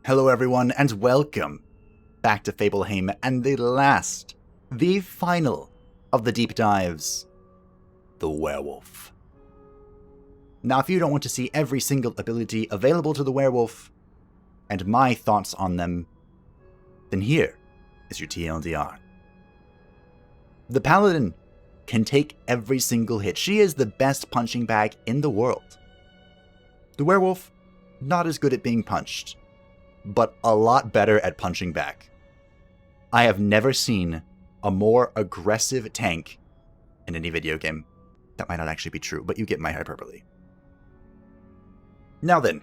Hello everyone, and welcome back to Fableheim and the final of the deep dives, the werewolf. Now, if you don't want to see every single ability available to the werewolf, and my thoughts on them, then here is your TLDR. The paladin can take every single hit. She is the best punching bag in the world. The werewolf, not as good at being punched, but a lot better at punching back. I have never seen a more aggressive tank in any video game. That might not actually be true, but you get my hyperbole. Now then,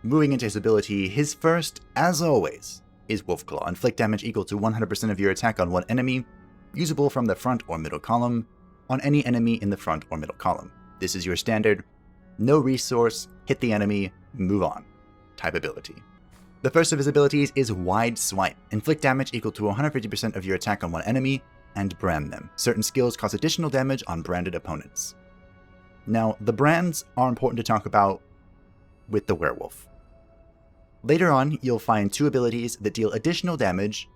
moving into his ability, his first, as always, is Wolfclaw. Inflict damage equal to 100% of your attack on one enemy, usable from the front or middle column, on any enemy in the front or middle column. This is your standard, no resource, hit the enemy, move on type ability. The first of his abilities is Wide Swipe. Inflict damage equal to 150% of your attack on one enemy, and brand them. Certain skills cause additional damage on branded opponents. Now, the brands are important to talk about with the werewolf. Later on, you'll find two abilities that deal additional damage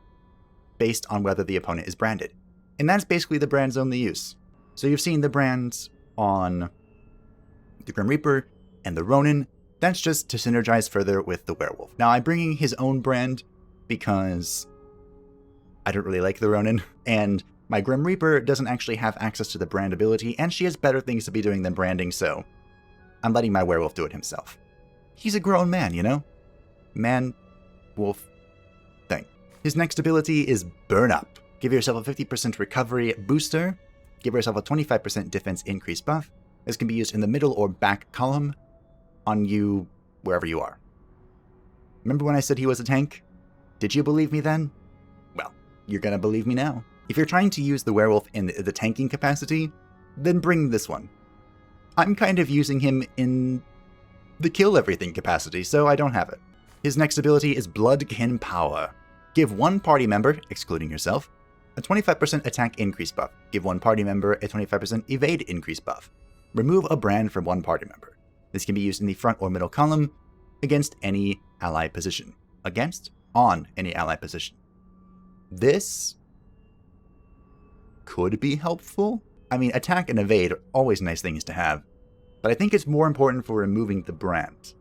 based on whether the opponent is branded. And that's basically the brand's only use. So you've seen the brands on the Grim Reaper and the Ronin. That's just to synergize further with the werewolf. Now, I'm bringing his own brand because I don't really like the Ronin, and my Grim Reaper doesn't actually have access to the brand ability, and she has better things to be doing than branding, so I'm letting my werewolf do it himself. He's a grown man, you know? Man, wolf, thing. His next ability is Burn Up. Give yourself a 50% recovery booster. Give yourself a 25% defense increase buff. This can be used in the middle or back column on you wherever you are. Remember when I said he was a tank? Did you believe me then? Well, you're gonna believe me now. If you're trying to use the werewolf in the tanking capacity, then bring this one. I'm kind of using him in the kill everything capacity, so I don't have it. His next ability is Bloodkin Power. Give one party member, excluding yourself, a 25% attack increase buff. Give one party member a 25% evade increase buff. Remove a brand from one party member. This can be used in the front or middle column against any ally position. On any ally position. This could be helpful. I mean, attack and evade are always nice things to have, but I think it's more important for removing the brand.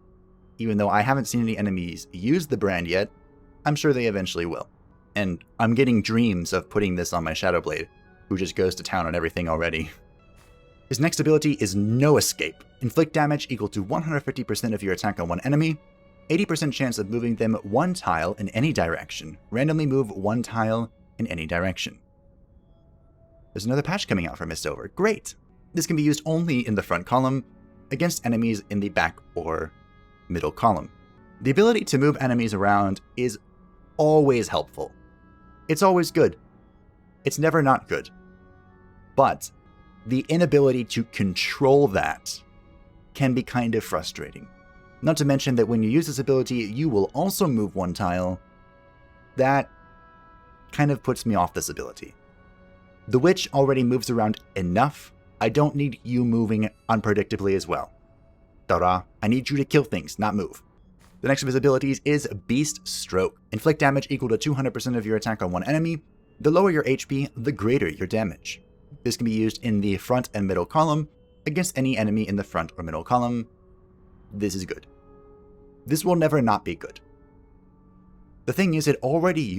Even though I haven't seen any enemies use the brand yet, I'm sure they eventually will. And I'm getting dreams of putting this on my Shadowblade, who just goes to town on everything already. His next ability is No Escape. Inflict damage equal to 150% of your attack on one enemy, 80% chance of moving them one tile in any direction. Randomly move one tile in any direction. There's another patch coming out for MISTOVER. Great! This can be used only in the front column against enemies in the back or middle column. The ability to move enemies around is always helpful. It's always good. It's never not good. But the inability to control that can be kind of frustrating. Not to mention that when you use this ability, you will also move one tile. That kind of puts me off this ability. The Witch already moves around enough. I don't need you moving unpredictably as well. Ta-da! I need you to kill things, not move. The next of his abilities is Beast Stroke. Inflict damage equal to 200% of your attack on one enemy. The lower your HP, the greater your damage. This can be used in the front and middle column against any enemy in the front or middle column. This is good. This will never not be good. The thing is, it already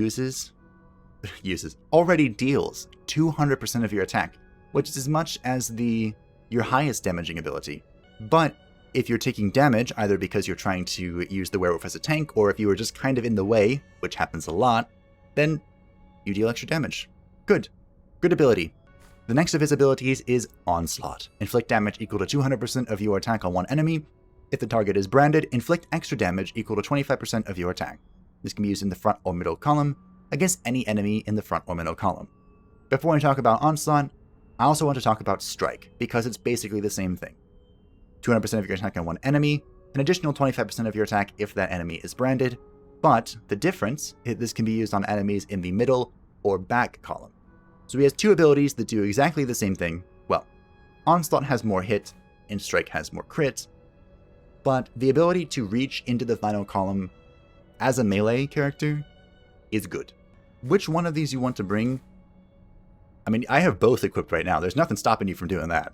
already deals 200% of your attack, which is as much as your highest damaging ability. But if you're taking damage, either because you're trying to use the werewolf as a tank, or if you were just kind of in the way, which happens a lot, then you deal extra damage. Good. Good ability. The next of his abilities is Onslaught. Inflict damage equal to 200% of your attack on one enemy. If the target is branded, inflict extra damage equal to 25% of your attack. This can be used in the front or middle column against any enemy in the front or middle column. Before I talk about Onslaught, I also want to talk about Strike, because it's basically the same thing. 200% of your attack on one enemy, an additional 25% of your attack if that enemy is branded, but the difference is this can be used on enemies in the middle or back column. So he has two abilities that do exactly the same thing. Well, Onslaught has more hit, and Strike has more crit, but the ability to reach into the final column as a melee character is good. Which one of these you want to bring? I mean, I have both equipped right now. There's nothing stopping you from doing that.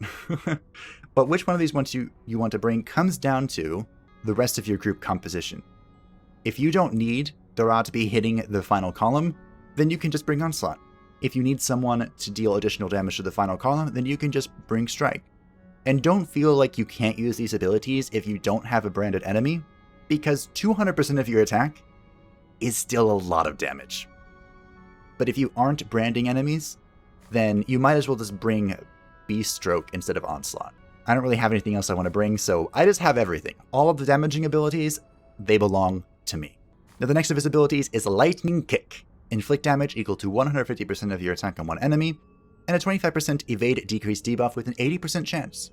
But which one of these ones you want to bring comes down to the rest of your group composition. If you don't need Dara to be hitting the final column, then you can just bring Onslaught. If you need someone to deal additional damage to the final column, then you can just bring Strike. And don't feel like you can't use these abilities if you don't have a branded enemy, because 200% of your attack is still a lot of damage. But if you aren't branding enemies, then you might as well just bring Beast Stroke instead of Onslaught. I don't really have anything else I want to bring, so I just have everything. All of the damaging abilities, they belong to me. Now the next of his abilities is Lightning Kick. Inflict damage equal to 150% of your attack on one enemy, and a 25% evade decrease debuff with an 80% chance.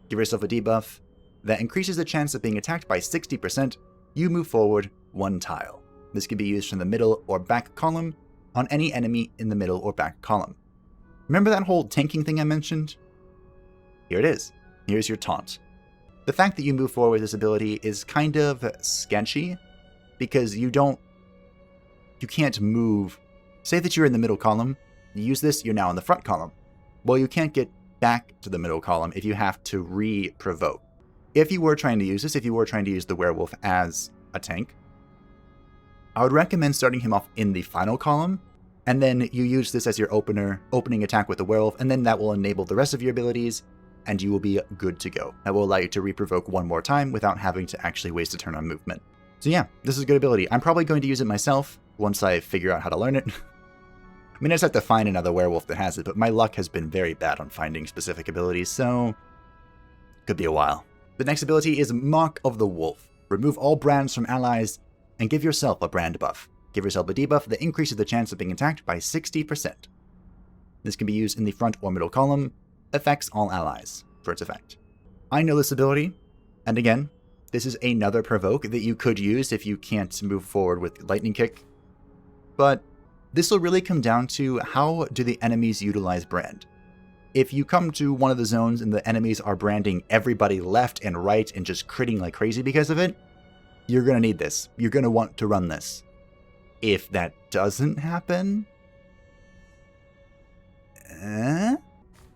Give yourself a debuff that increases the chance of being attacked by 60%. You move forward 1 tile. This can be used from the middle or back column on any enemy in the middle or back column. Remember that whole tanking thing I mentioned? Here it is. Here's your taunt. The fact that you move forward with this ability is kind of sketchy, because you can't move. Say that you're in the middle column, you use this, you're now in the front column. Well, you can't get back to the middle column if you have to re-provoke. If you were trying to use this, if you were trying to use the werewolf as a tank, I would recommend starting him off in the final column, and then you use this as your opening attack with the werewolf, and then that will enable the rest of your abilities, and you will be good to go. That will allow you to re-provoke one more time without having to actually waste a turn on movement. So yeah, this is a good ability. I'm probably going to use it myself once I figure out how to learn it. I mean, I just have to find another werewolf that has it, but my luck has been very bad on finding specific abilities, so could be a while. The next ability is Mark of the Wolf. Remove all brands from allies and give yourself a brand buff. Give yourself a debuff that increases the chance of being attacked by 60%. This can be used in the front or middle column. Affects all allies for its effect. I know this ability, and again, this is another provoke that you could use if you can't move forward with Lightning Kick, but this will really come down to how do the enemies utilize brand. If you come to one of the zones and the enemies are branding everybody left and right and just critting like crazy because of it, you're going to need this. You're going to want to run this. If that doesn't happen,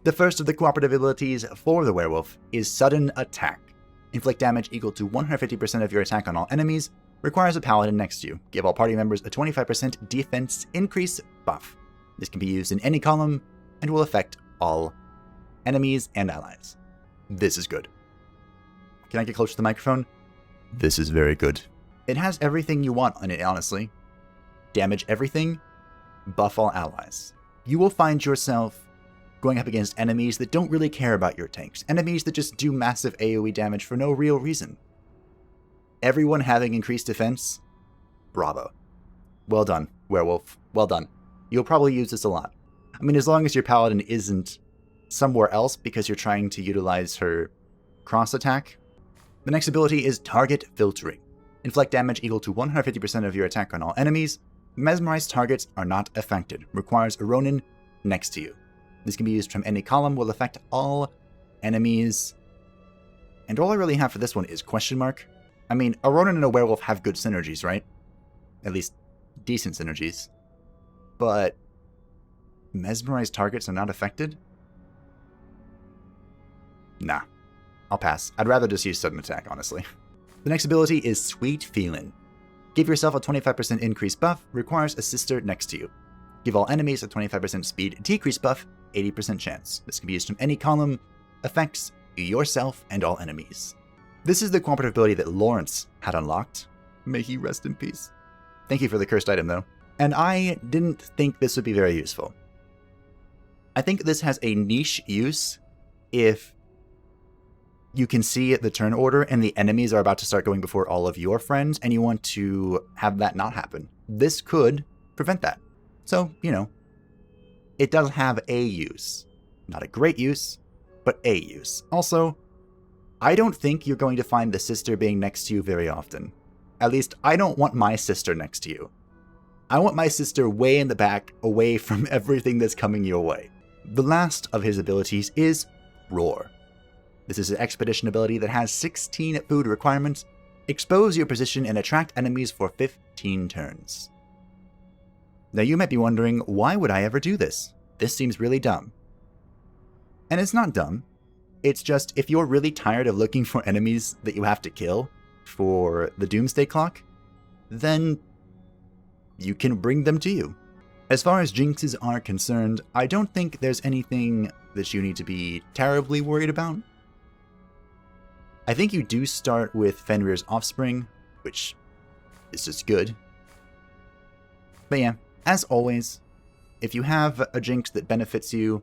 the first of the cooperative abilities for the werewolf is Sudden Attack. Inflict damage equal to 150% of your attack on all enemies. Requires a paladin next to you. Give all party members a 25% defense increase buff. This can be used in any column and will affect all enemies and allies. This is good. Can I get close to the microphone? This is very good. It has everything you want on it, honestly. Damage everything, buff all allies. You will find yourself going up against enemies that don't really care about your tanks. Enemies that just do massive AoE damage for no real reason. Everyone having increased defense, bravo. Well done, werewolf. Well done. You'll probably use this a lot. I mean, as long as your paladin isn't somewhere else because you're trying to utilize her cross attack. The next ability is Target Filtering. Inflict damage equal to 150% of your attack on all enemies. Mesmerized targets are not affected. Requires a Ronin next to you. This can be used from any column, will affect all enemies. And all I really have for this one is question mark. I mean, a Ronin and a werewolf have good synergies, right? At least decent synergies. But mesmerized targets are not affected? Nah. I'll pass. I'd rather just use Sudden Attack, honestly. The next ability is Sweet Feelin'. Give yourself a 25% increase buff, requires a sister next to you. Give all enemies a 25% speed decrease buff, 80% chance. This can be used from any column, affects yourself and all enemies. This is the cooperative ability that Lawrence had unlocked. May he rest in peace. Thank you for the cursed item, though. And I didn't think this would be very useful. I think this has a niche use if you can see the turn order and the enemies are about to start going before all of your friends and you want to have that not happen. This could prevent that. So, you know, it does have a use. Not a great use, but a use. Also, I don't think you're going to find the sister being next to you very often. At least, I don't want my sister next to you. I want my sister way in the back, away from everything that's coming your way. The last of his abilities is Roar. This is an expedition ability that has 16 food requirements, Expose your position and attract enemies for 15 turns. Now you might be wondering, why would I ever do this? This seems really dumb. And it's not dumb. It's just, if you're really tired of looking for enemies that you have to kill for the Doomsday Clock, then you can bring them to you. As far as jinxes are concerned, I don't think there's anything that you need to be terribly worried about. I think you do start with Fenrir's Offspring, which is just good. But yeah, as always, if you have a jinx that benefits you,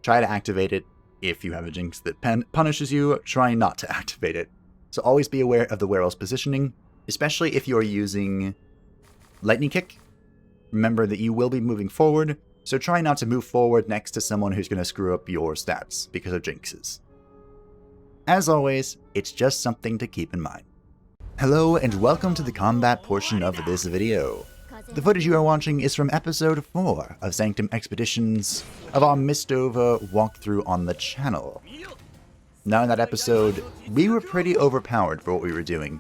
try to activate it. If you have a jinx that punishes you, try not to activate it. So always be aware of the werewolf's positioning, especially if you're using Lightning Kick. Remember that you will be moving forward, so try not to move forward next to someone who's going to screw up your stats because of jinxes. As always, it's just something to keep in mind. Hello and welcome to the combat portion of this video. The footage you are watching is from episode 4 of Sanctum Expeditions of our Mistover walkthrough on the channel. Now in that episode, we were pretty overpowered for what we were doing.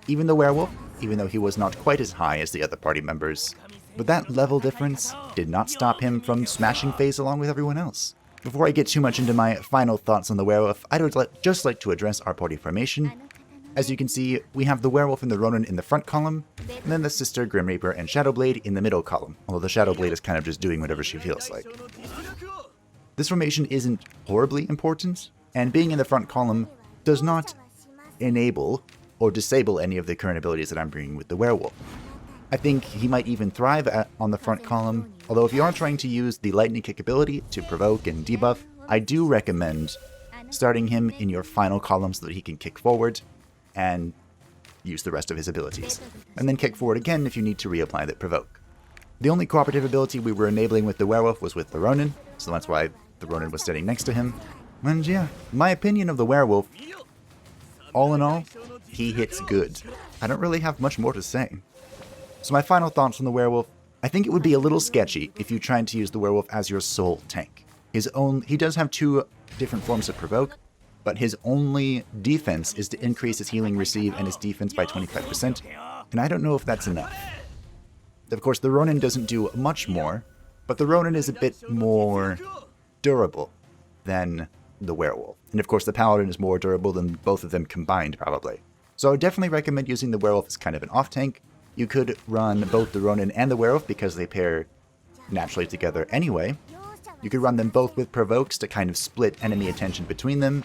Even the werewolf, even though he was not quite as high as the other party members. But that level difference did not stop him from smashing face along with everyone else. Before I get too much into my final thoughts on the werewolf, I would just like to address our party formation. As you can see, we have the werewolf and the Ronin in the front column, and then the sister, Grim Reaper, and Shadowblade in the middle column, although the Shadowblade is kind of just doing whatever she feels like. This formation isn't horribly important, and being in the front column does not enable or disable any of the current abilities that I'm bringing with the werewolf. I think he might even thrive on the front column, although if you are trying to use the Lightning Kick ability to provoke and debuff, I do recommend starting him in your final column so that he can kick forward and use the rest of his abilities. And then kick forward again if you need to reapply that provoke. The only cooperative ability we were enabling with the werewolf was with the Ronin, so that's why the Ronin was standing next to him. And yeah, my opinion of the werewolf, all in all, he hits good. I don't really have much more to say. So my final thoughts on the werewolf, I think it would be a little sketchy if you tried to use the werewolf as your sole tank. He does have 2 different forms of provoke, but his only defense is to increase his healing receive and his defense by 25%, and I don't know if that's enough. Of course, the Ronin doesn't do much more, but the Ronin is a bit more durable than the werewolf. And of course, the Paladin is more durable than both of them combined, probably. So I would definitely recommend using the werewolf as kind of an off-tank. You could run both the Ronin and the werewolf because they pair naturally together anyway. You could run them both with provokes to kind of split enemy attention between them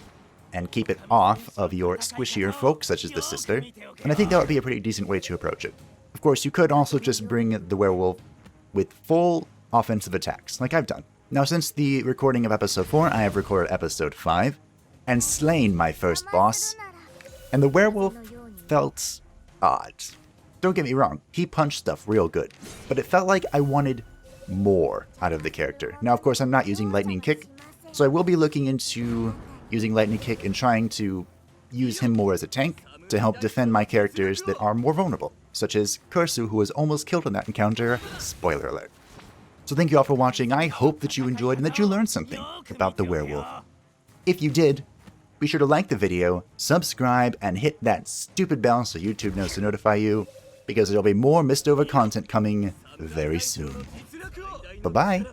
and keep it off of your squishier folk, such as the sister. And I think that would be a pretty decent way to approach it. Of course, you could also just bring the werewolf with full offensive attacks, like I've done. Now, since the recording of episode 4, I have recorded episode 5 and slain my first boss. And the werewolf felt odd. Don't get me wrong, he punched stuff real good, but it felt like I wanted more out of the character. Now, of course, I'm not using Lightning Kick, so I will be looking into using Lightning Kick and trying to use him more as a tank to help defend my characters that are more vulnerable, such as Kursu, who was almost killed in that encounter. Spoiler alert. So thank you all for watching. I hope that you enjoyed and that you learned something about the werewolf. If you did, be sure to like the video, subscribe, and hit that stupid bell so YouTube knows to notify you, because there'll be more Mistover content coming very soon. Bye-bye!